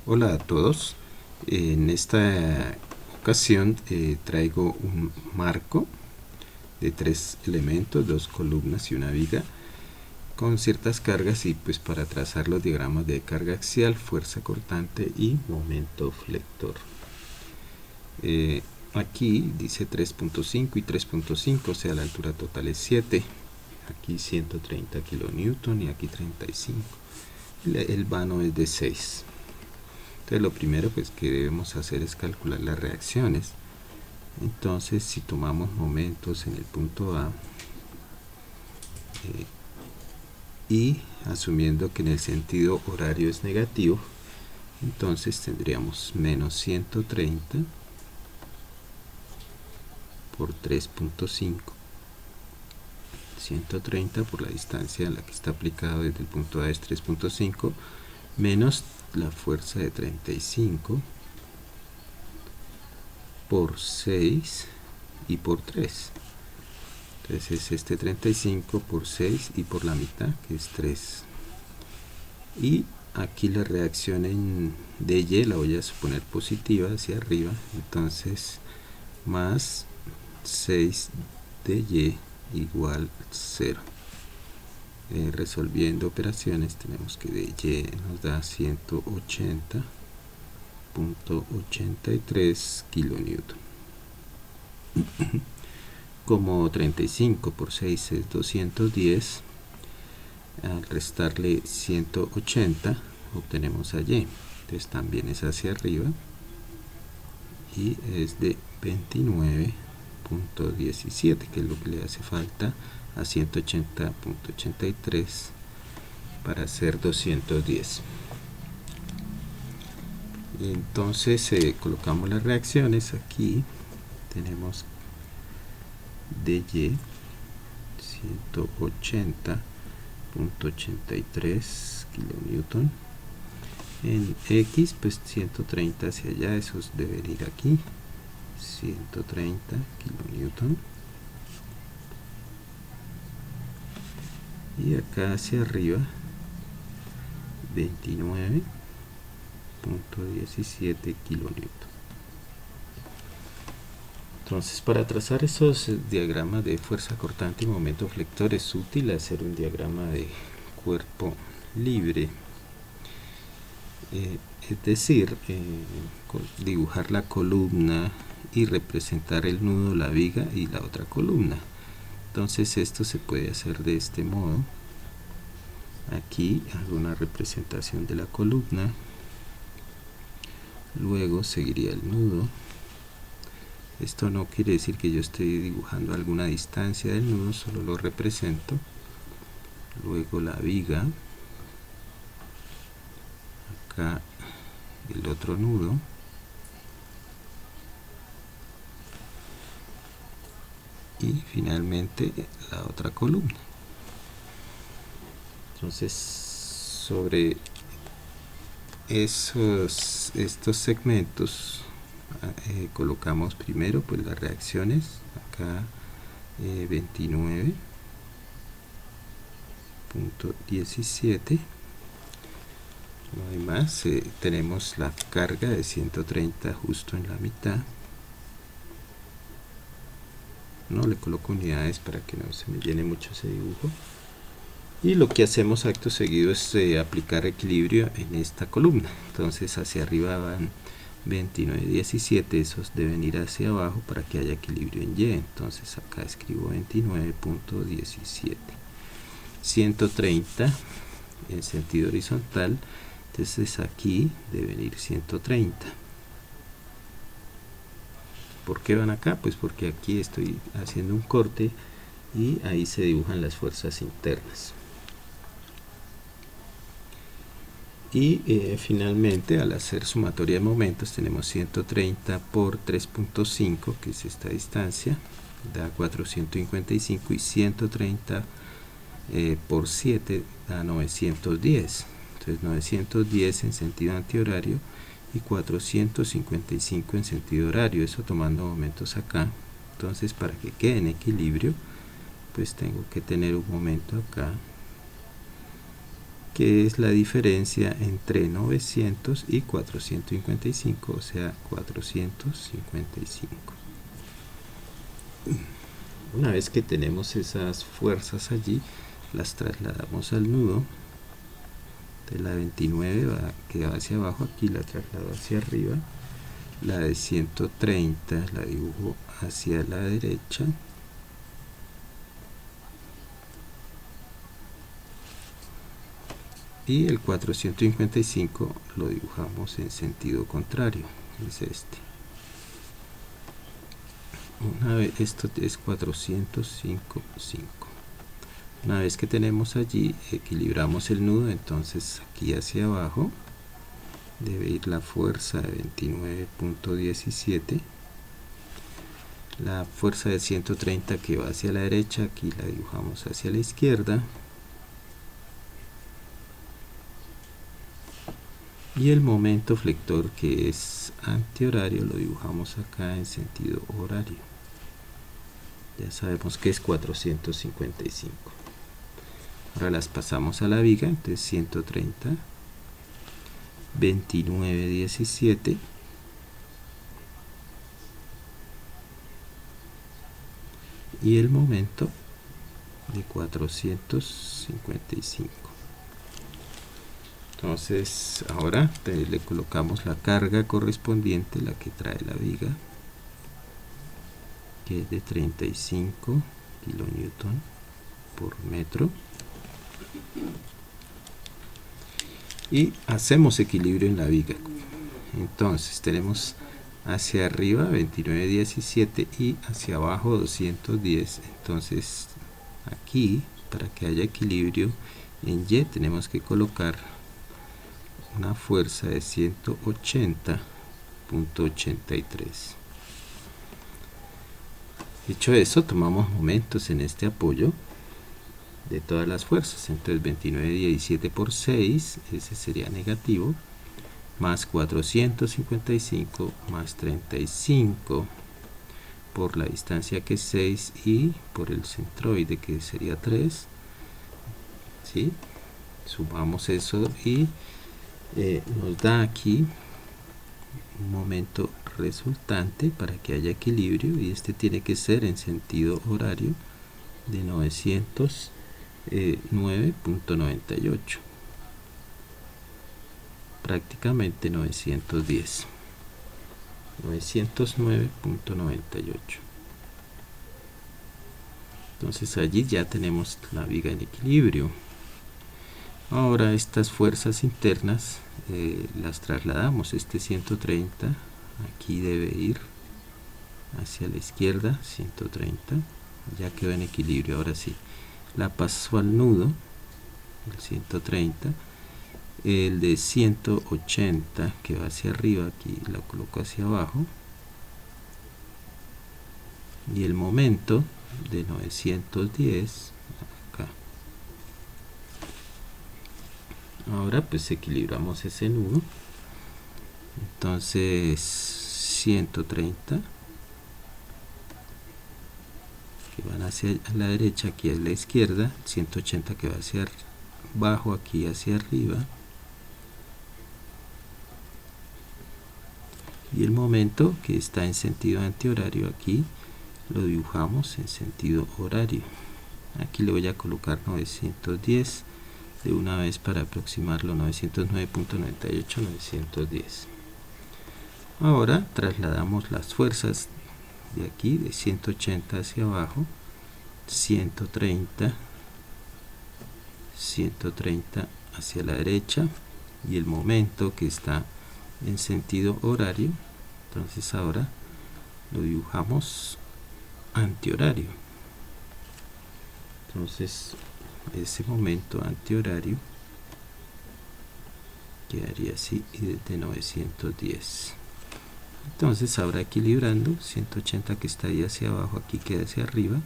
Hola a todos. En esta ocasión traigo un marco de 3 elementos, 2 columnas y una viga con ciertas cargas, y pues para trazar los diagramas de carga axial, fuerza cortante y momento flector. Aquí dice 3.5 y 3.5, o sea la altura total es 7. Aquí 130 kilonewton y aquí 35. El vano es de 6. Entonces lo primero pues que debemos hacer es calcular las reacciones. Entonces si tomamos momentos en el punto A y asumiendo que en el sentido horario es negativo, entonces tendríamos menos 130 por 3.5. 130 por la distancia en la que está aplicado desde el punto A es 3.5 menos la fuerza de 35 por 6 y por 3. Entonces es este 35 por 6 y por la mitad, que es 3. Y aquí la reacción en dy la voy a suponer positiva hacia arriba, entonces más 6 dy igual 0. Resolviendo operaciones tenemos que dy nos da 180.83 kilonewton. Como 35 por 6 es 210, al restarle 180 obtenemos a y. Entonces también es hacia arriba y es de 29.17, que es lo que le hace falta a 180.83 para hacer 210. Entonces colocamos las reacciones. Aquí tenemos dy 180.83 kilonewton. En x pues 130 hacia allá, eso debe ir aquí, 130 kilonewton. Y acá hacia arriba 29.17 kilonewton. Entonces, para trazar esos diagramas de fuerza cortante y momento flector es útil hacer un diagrama de cuerpo libre, es decir, dibujar la columna y representar el nudo, la viga y la otra columna. Entonces esto se puede hacer de este modo. Aquí hago una representación de la columna, luego seguiría el nudo. Esto no quiere decir que yo esté dibujando alguna distancia del nudo, solo lo represento. Luego la viga, acá el otro nudo, y finalmente la otra columna. Entonces sobre estos segmentos colocamos primero pues las reacciones. Acá 29.17. No hay más. Tenemos la carga de 130 justo en la mitad. No le coloco unidades para que no se me llene mucho ese dibujo. Y lo que hacemos acto seguido es aplicar equilibrio en esta columna. Entonces hacia arriba van 29.17, esos deben ir hacia abajo para que haya equilibrio en y. Entonces acá escribo 29.17. 130 en sentido horizontal, entonces aquí deben ir 130. ¿Por qué van acá? Pues porque aquí estoy haciendo un corte y ahí se dibujan las fuerzas internas. Y finalmente, al hacer sumatoria de momentos, tenemos 130 por 3.5, que es esta distancia, da 455, y 130 por 7 da 910. Entonces 910 en sentido antihorario y 455 en sentido horario, eso tomando momentos acá. Entonces para que quede en equilibrio, pues tengo que tener un momento acá que es la diferencia entre 900 y 455, o sea, 455. Una vez que tenemos esas fuerzas allí, las trasladamos al nudo. De la 29 que va hacia abajo, aquí la traslado hacia arriba. La de 130 la dibujo hacia la derecha. Y el 455 lo dibujamos en sentido contrario, es este. Una vez, esto es 455. Una vez que tenemos allí, equilibramos el nudo, entonces aquí hacia abajo debe ir la fuerza de 29.17. La fuerza de 130 que va hacia la derecha, aquí la dibujamos hacia la izquierda. Y el momento flector, que es antihorario, lo dibujamos acá en sentido horario. Ya sabemos que es 455. Ahora las pasamos a la viga, entonces 130, 29.17. Y el momento de 455. Entonces ahora le colocamos la carga correspondiente, la que trae la viga, que es de 35 kilonewton por metro, y hacemos equilibrio en la viga. Entonces tenemos hacia arriba 29.17 y hacia abajo 210. Entonces aquí, para que haya equilibrio en Y, tenemos que colocar una fuerza de 180.83. Dicho eso, tomamos momentos en este apoyo de todas las fuerzas. Entonces 29.17 por 6, ese sería negativo, más 455 más 35 por la distancia, que es 6, y por el centroide, que sería 3, ¿sí? Sumamos eso y nos da aquí un momento resultante para que haya equilibrio, y este tiene que ser en sentido horario de 909.98, prácticamente 910, 909.98. Entonces allí ya tenemos la viga en equilibrio. Ahora estas fuerzas internas las trasladamos. Este 130 aquí debe ir hacia la izquierda, 130, ya quedó en equilibrio. Ahora sí, la paso al nudo, el 130, el de 180 que va hacia arriba, aquí la coloco hacia abajo, y el momento de 910 acá. Ahora pues equilibramos ese nudo. Entonces 130 que van hacia la derecha, aquí a la izquierda, 180 que va hacia abajo, aquí hacia arriba, y el momento que está en sentido antihorario, aquí lo dibujamos en sentido horario. Aquí le voy a colocar 910 de una vez para aproximarlo, 909.98, 910. Ahora trasladamos las fuerzas de aquí, de 180 hacia abajo, 130, 130 hacia la derecha, y el momento que está en sentido horario, entonces ahora lo dibujamos antihorario. Entonces ese momento antihorario quedaría así, y desde 910. Entonces ahora equilibrando, 180 que está ahí hacia abajo, aquí queda hacia arriba,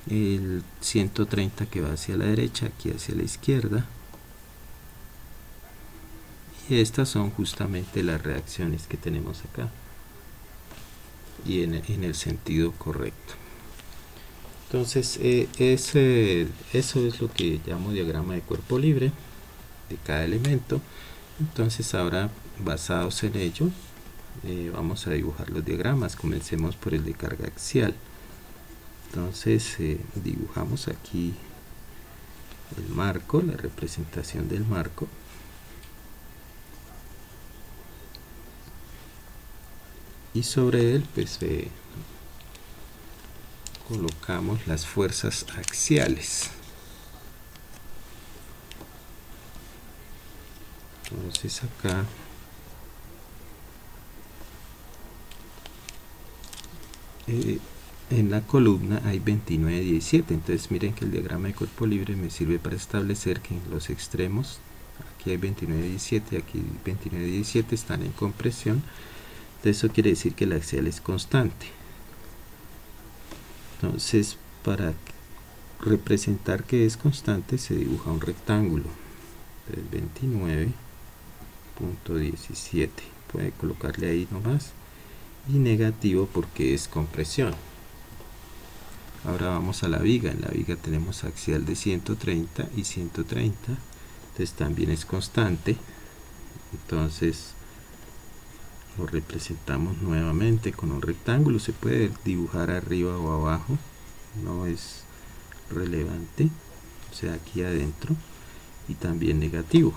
el 130 que va hacia la derecha, aquí hacia la izquierda, y estas son justamente las reacciones que tenemos acá, y en el sentido correcto. Entonces, eso es lo que llamo diagrama de cuerpo libre de cada elemento. Entonces, ahora basados en ello, vamos a dibujar los diagramas. Comencemos por el de carga axial. Entonces, dibujamos aquí el marco, la representación del marco. Y sobre él, pues, colocamos las fuerzas axiales. Entonces acá en la columna hay 29, 17. Entonces miren que el diagrama de cuerpo libre me sirve para establecer que en los extremos, aquí hay 29, 17, aquí 29, 17 están en compresión. Entonces eso quiere decir que el axial es constante. Entonces, para representar que es constante, se dibuja un rectángulo. Entonces, 29.17. Puede colocarle ahí nomás. Y negativo porque es compresión. Ahora vamos a la viga. En la viga tenemos axial de 130 y 130. Entonces también es constante. Entonces lo representamos nuevamente con un rectángulo. Se puede dibujar arriba o abajo, no es relevante, o sea, aquí adentro, y también negativo.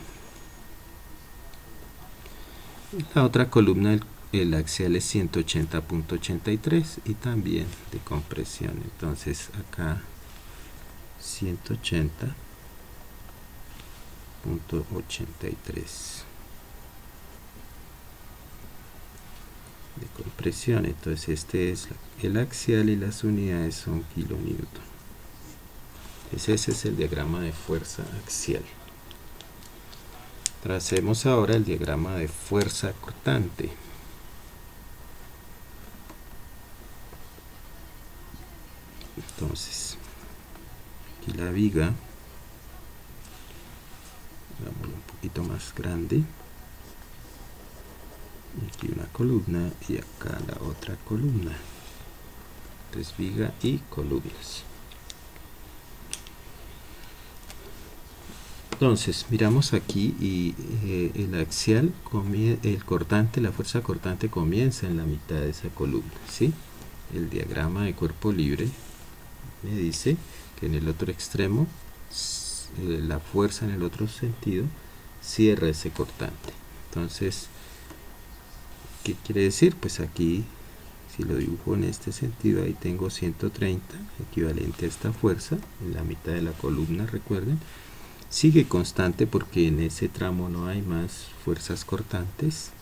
La otra columna, el axial es 180.83 y también de compresión. Entonces acá 180.83 de compresión. Entonces este es el axial y las unidades son kilonewton. Entonces ese es el diagrama de fuerza axial. Tracemos ahora el diagrama de fuerza cortante. Entonces aquí la viga, hagámoslo un poquito más grande. Aquí una columna y acá la otra columna. Entonces viga y columnas. Entonces miramos aquí y el axial, el cortante, la fuerza cortante comienza en la mitad de esa columna, ¿sí? El diagrama de cuerpo libre me dice que en el otro extremo la fuerza en el otro sentido cierra ese cortante. Entonces, ¿qué quiere decir? Pues aquí, si lo dibujo en este sentido, ahí tengo 130, equivalente a esta fuerza, en la mitad de la columna, recuerden. Sigue constante porque en ese tramo no hay más fuerzas cortantes.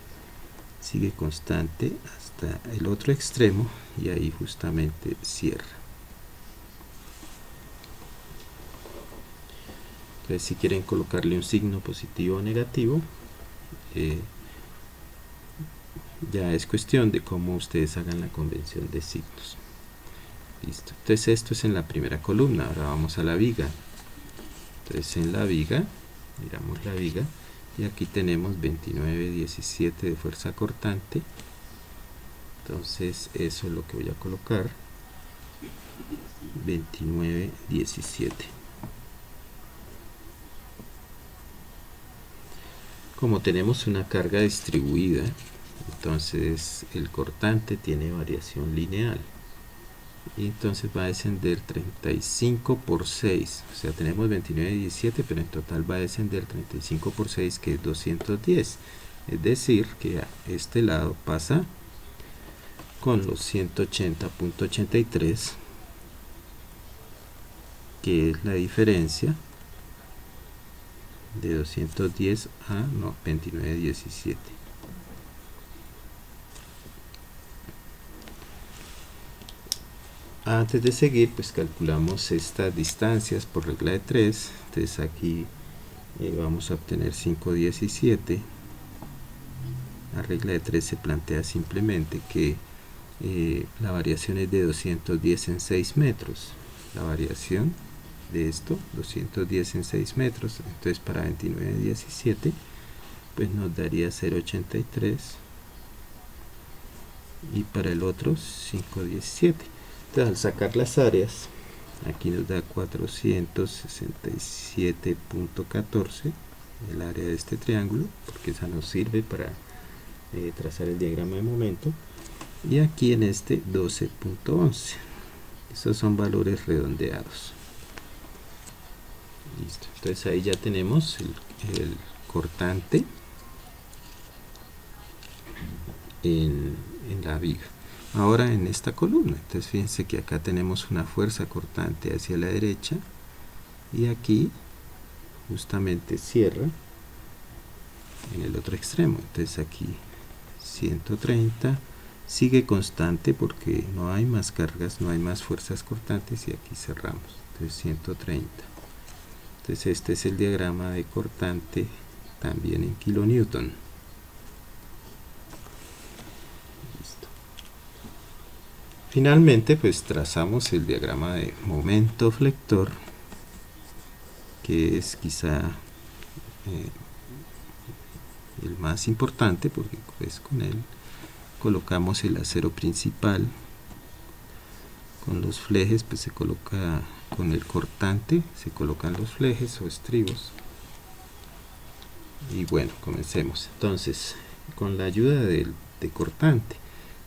Sigue constante hasta el otro extremo y ahí justamente cierra. Entonces, si quieren colocarle un signo positivo o negativo, ya es cuestión de cómo ustedes hagan la convención de signos. Listo. Entonces esto es en la primera columna. Ahora vamos a la viga. Entonces en la viga, miramos la viga, y aquí tenemos 29, 17 de fuerza cortante. Entonces eso es lo que voy a colocar. 29, 17. Como tenemos una carga distribuida, entonces el cortante tiene variación lineal. Y entonces va a descender 35 por 6. O sea, tenemos 29 y 17, pero en total va a descender 35 por 6, que es 210. Es decir, que a este lado pasa con los 180.83, que es la diferencia de 210 a 29,17. Antes de seguir, pues calculamos estas distancias por regla de 3. Entonces aquí vamos a obtener 5,17. La regla de 3 se plantea simplemente que la variación es de 210 en 6 metros. La variación de esto, 210 en 6 metros. Entonces para 29,17 pues nos daría 0,83. Y para el otro 5,17. Entonces al sacar las áreas aquí nos da 467.14 el área de este triángulo, porque esa nos sirve para trazar el diagrama de momento, y aquí en este 12.11. Estos son valores redondeados. Listo, entonces ahí ya tenemos el cortante en la viga. Ahora en esta columna, entonces fíjense que acá tenemos una fuerza cortante hacia la derecha y aquí justamente cierra en el otro extremo. Entonces aquí 130 sigue constante porque no hay más cargas, no hay más fuerzas cortantes, y aquí cerramos. Entonces 130. Entonces este es el diagrama de cortante también en kilonewton. Listo. Finalmente pues trazamos el diagrama de momento flector, que es quizá el más importante, porque pues con él colocamos el acero principal. Con los flejes pues se coloca, con el cortante se colocan los flejes o estribos. Y bueno, comencemos. Entonces, con la ayuda de cortante,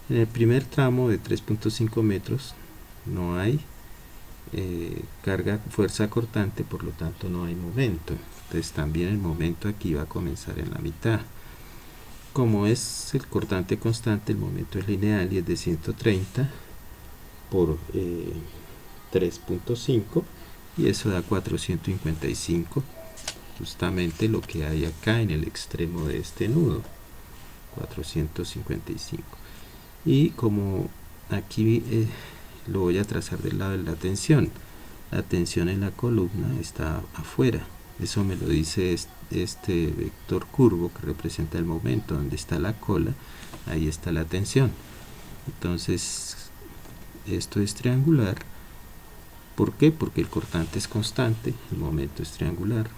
en el primer tramo de 3.5 metros no hay fuerza cortante, por lo tanto no hay momento. Entonces también el momento aquí va a comenzar en la mitad. Como es el cortante constante, el momento es lineal y es de 130 por 3.5, y eso da 455, justamente lo que hay acá en el extremo de este nudo, 455. Y como aquí lo voy a trazar del lado de la tensión en la columna está afuera, eso me lo dice este vector curvo que representa el momento. Donde está la cola, ahí está la tensión. Entonces esto es triangular. ¿Por qué? Porque el cortante es constante, el momento es triangular.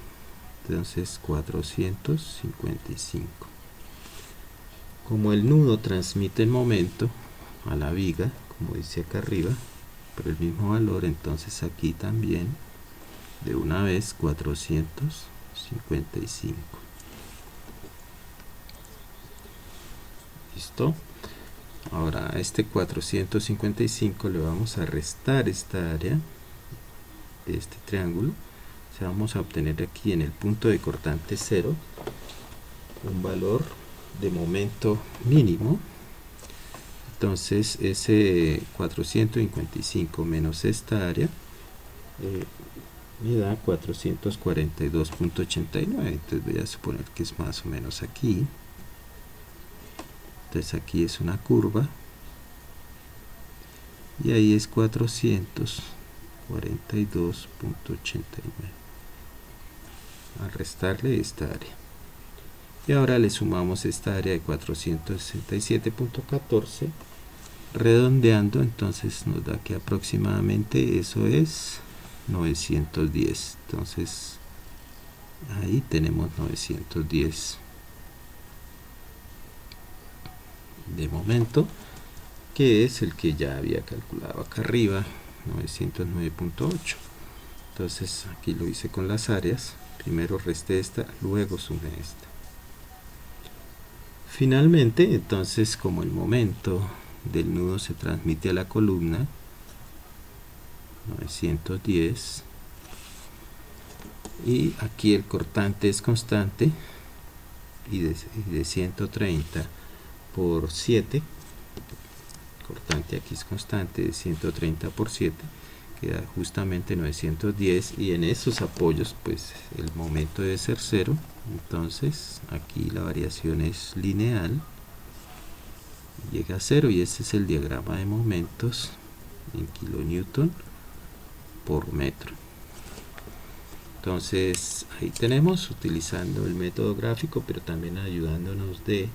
Entonces 455. Como el nudo transmite el momento a la viga, como dice acá arriba, por el mismo valor, entonces aquí también de una vez 455. ¿Listo? Ahora a este 455 le vamos a restar esta área de este triángulo. O sea, vamos a obtener aquí en el punto de cortante 0 un valor de momento mínimo. Entonces ese 455 menos esta área me da 442.89. entonces voy a suponer que es más o menos aquí. Entonces aquí es una curva y ahí es 442.89, al restarle esta área. Y ahora le sumamos esta área de 467.14, redondeando, entonces nos da que aproximadamente eso es 910. Entonces ahí tenemos 910 de momento, que es el que ya había calculado acá arriba, 909.8. entonces aquí lo hice con las áreas, primero resté esta, luego sumé esta. Finalmente, entonces, como el momento del nudo se transmite a la columna, 910, y aquí el cortante es constante, y de 130 por 7, cortante aquí es constante, de 130 por 7 queda justamente 910, y en estos apoyos pues el momento debe ser 0. Entonces aquí la variación es lineal, llega a 0, y este es el diagrama de momentos en kilonewton por metro. Entonces ahí tenemos, utilizando el método gráfico, pero también ayudándonos de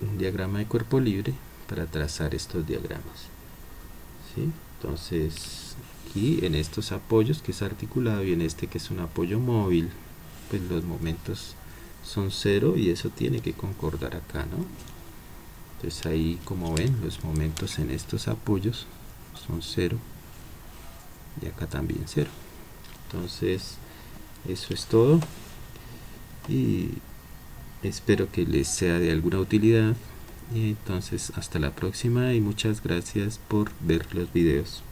un diagrama de cuerpo libre para trazar estos diagramas, ¿sí? Entonces aquí en estos apoyos, que es articulado, y en este que es un apoyo móvil, pues los momentos son 0, y eso tiene que concordar acá, ¿no? Entonces ahí, como ven, los momentos en estos apoyos son 0 y acá también 0. Entonces eso es todo y espero que les sea de alguna utilidad, y entonces hasta la próxima y muchas gracias por ver los videos.